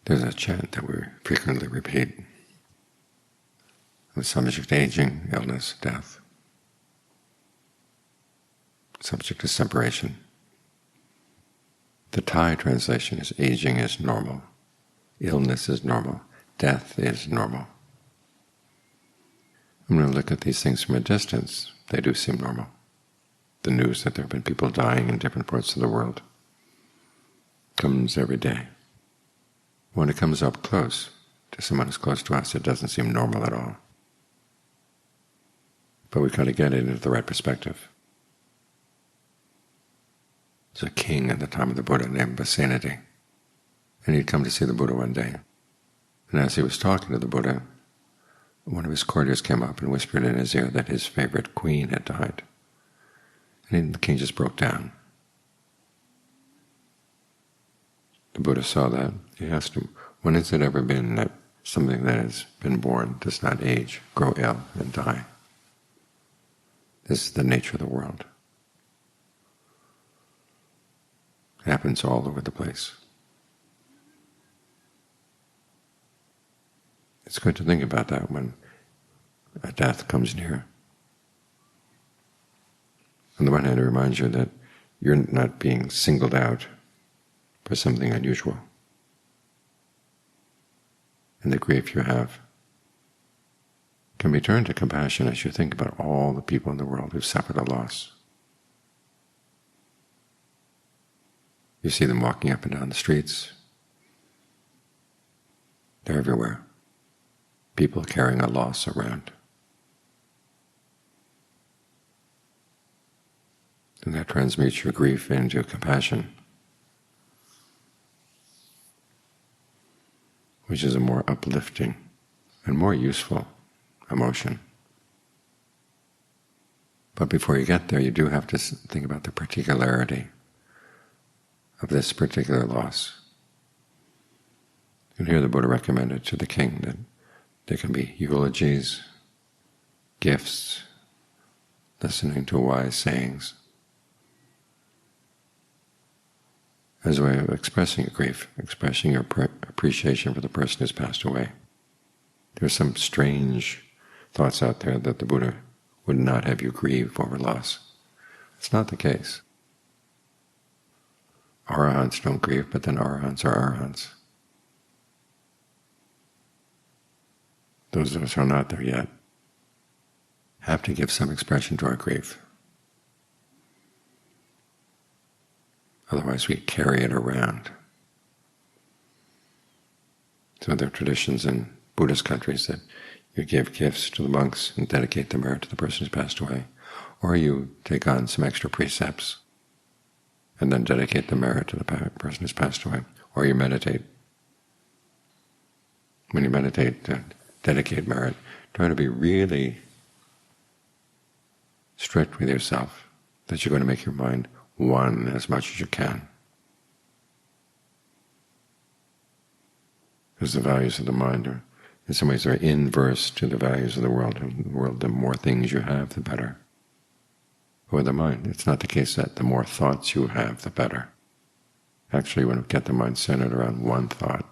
There's a chant that we frequently repeat. The subject aging, illness, death. Subject is separation. The Thai translation is aging is normal, illness is normal, death is normal. I'm going to look at these things from a distance. They do seem normal. The news that there have been people dying in different parts of the world comes every day. When it comes up close to someone who's close to us, it doesn't seem normal at all. But we've got to get it into the right perspective. There's a king at the time of the Buddha named Vasenati, and he'd come to see the Buddha one day. And as he was talking to the Buddha, one of his courtiers came up and whispered in his ear that his favorite queen had died. And the king just broke down. The Buddha saw that. He asked him, when has it ever been that something that has been born does not age, grow ill, and die? This is the nature of the world. It happens all over the place. It's good to think about that when a death comes near. On the one hand, it reminds you that you're not being singled out for something unusual. And the grief you have can be turned to compassion as you think about all the people in the world who've suffered a loss. You see them walking up and down the streets. They're everywhere. People carrying a loss around. And that transmutes your grief into compassion, which is a more uplifting and more useful emotion. But before you get there, you do have to think about the particularity of this particular loss. And here the Buddha recommended to the king that there can be eulogies, gifts, listening to wise sayings, as a way of expressing your grief, expressing your appreciation for the person who's passed away. There are some strange thoughts out there that the Buddha would not have you grieve over loss. It's not the case. Arahants don't grieve, but then Arahants are Arahants. Those of us who are not there yet have to give some expression to our grief. Otherwise we carry it around. So there are traditions in Buddhist countries that you give gifts to the monks and dedicate the merit to the person who's passed away, or you take on some extra precepts and then dedicate the merit to the person who's passed away, or you meditate. When you meditate to dedicate merit, try to be really strict with yourself that you're going to make your mind one as much as you can. Because the values of the mind are, in some ways, are inverse to the values of the world. In the world, the more things you have, the better. With the mind, it's not the case that the more thoughts you have, the better. Actually, you want to get the mind centered around one thought.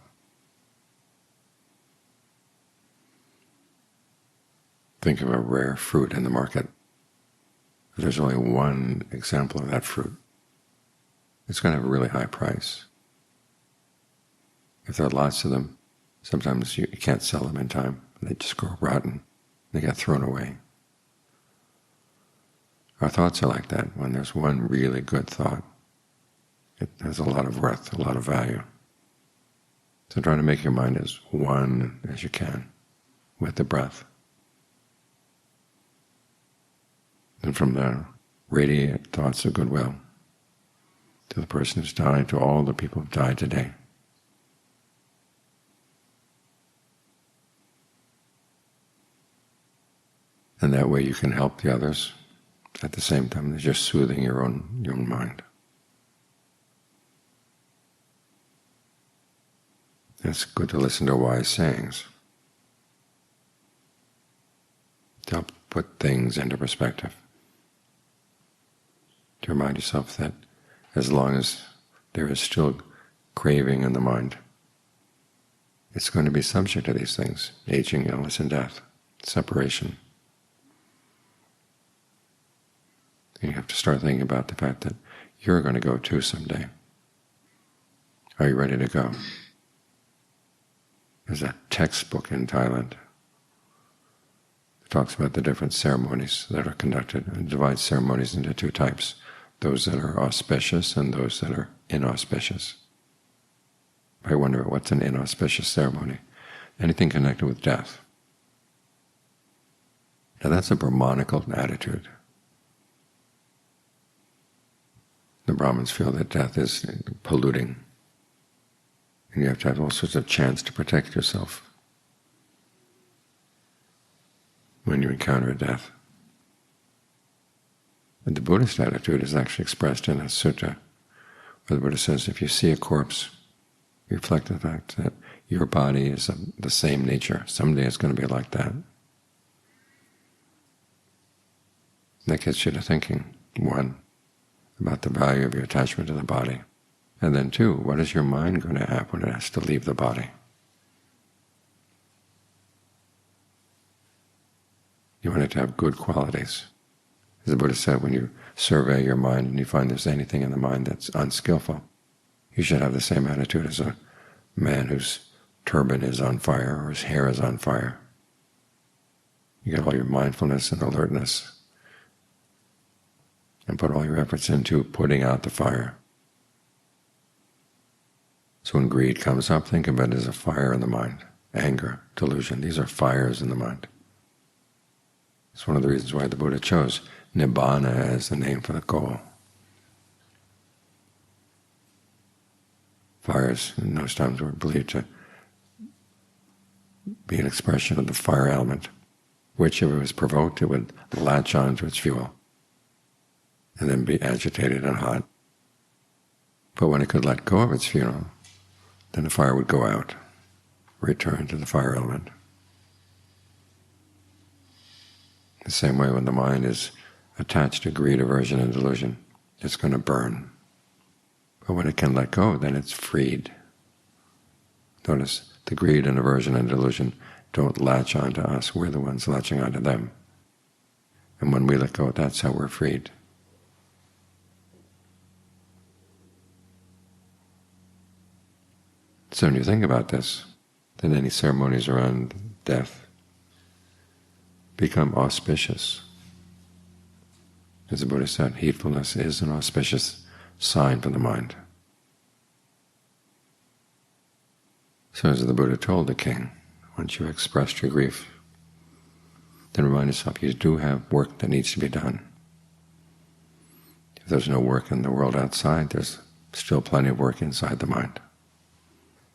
Think of a rare fruit in the market. If there's only one example of that fruit, it's going to have a really high price. If there are lots of them, sometimes you can't sell them in time. They just grow rotten. They get thrown away. Our thoughts are like that. When there's one really good thought, it has a lot of worth, a lot of value. So try to make your mind as one as you can with the breath. And from there, radiate thoughts of goodwill to the person who's died, to all the people who've died today. And that way you can help the others at the same time as you're soothing your own mind. It's good to listen to wise sayings to help put things into perspective. To remind yourself that as long as there is still craving in the mind, it's going to be subject to these things: aging, illness, and death, separation. And you have to start thinking about the fact that you're going to go too someday. Are you ready to go? There's a textbook in Thailand that talks about the different ceremonies that are conducted, and divides ceremonies into two types: those that are auspicious and those that are inauspicious. I wonder what's an inauspicious ceremony? Anything connected with death. Now that's a Brahmanical attitude. The Brahmins feel that death is polluting, and you have to have all sorts of chants to protect yourself when you encounter death. And the Buddhist attitude is actually expressed in a sutta, where the Buddha says, if you see a corpse, reflect the fact that your body is of the same nature. Someday it's going to be like that. That gets you to thinking, one, about the value of your attachment to the body, and then two, what is your mind going to have when it has to leave the body? You want it to have good qualities. As the Buddha said, when you survey your mind and you find there's anything in the mind that's unskillful, you should have the same attitude as a man whose turban is on fire or his hair is on fire. You get all your mindfulness and alertness and put all your efforts into putting out the fire. So when greed comes up, think of it as a fire in the mind. Anger, delusion, these are fires in the mind. It's one of the reasons why the Buddha chose Nibbana as the name for the goal. Fires in those times were believed to be an expression of the fire element, which if it was provoked, it would latch on to its fuel and then be agitated and hot. But when it could let go of its fuel, then the fire would go out, return to the fire element. The same way when the mind is attached to greed, aversion, and delusion, it's going to burn. But when it can let go, then it's freed. Notice the greed and aversion and delusion don't latch onto us. We're the ones latching onto them. And when we let go, that's how we're freed. So when you think about this, then any ceremonies around death become auspicious. As the Buddha said, heedfulness is an auspicious sign for the mind. So as the Buddha told the king, once you've expressed your grief, then remind yourself you do have work that needs to be done. If there's no work in the world outside, there's still plenty of work inside the mind.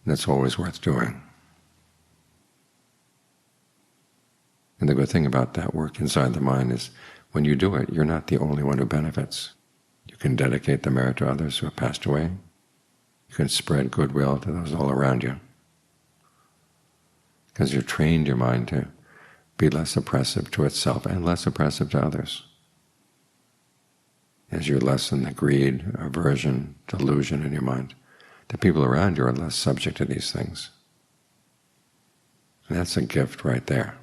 And that's always worth doing. And the good thing about that work inside the mind is when you do it, you're not the only one who benefits. You can dedicate the merit to others who have passed away. You can spread goodwill to those all around you, because you've trained your mind to be less oppressive to itself and less oppressive to others. As you lessen the greed, aversion, delusion in your mind, the people around you are less subject to these things. And that's a gift right there.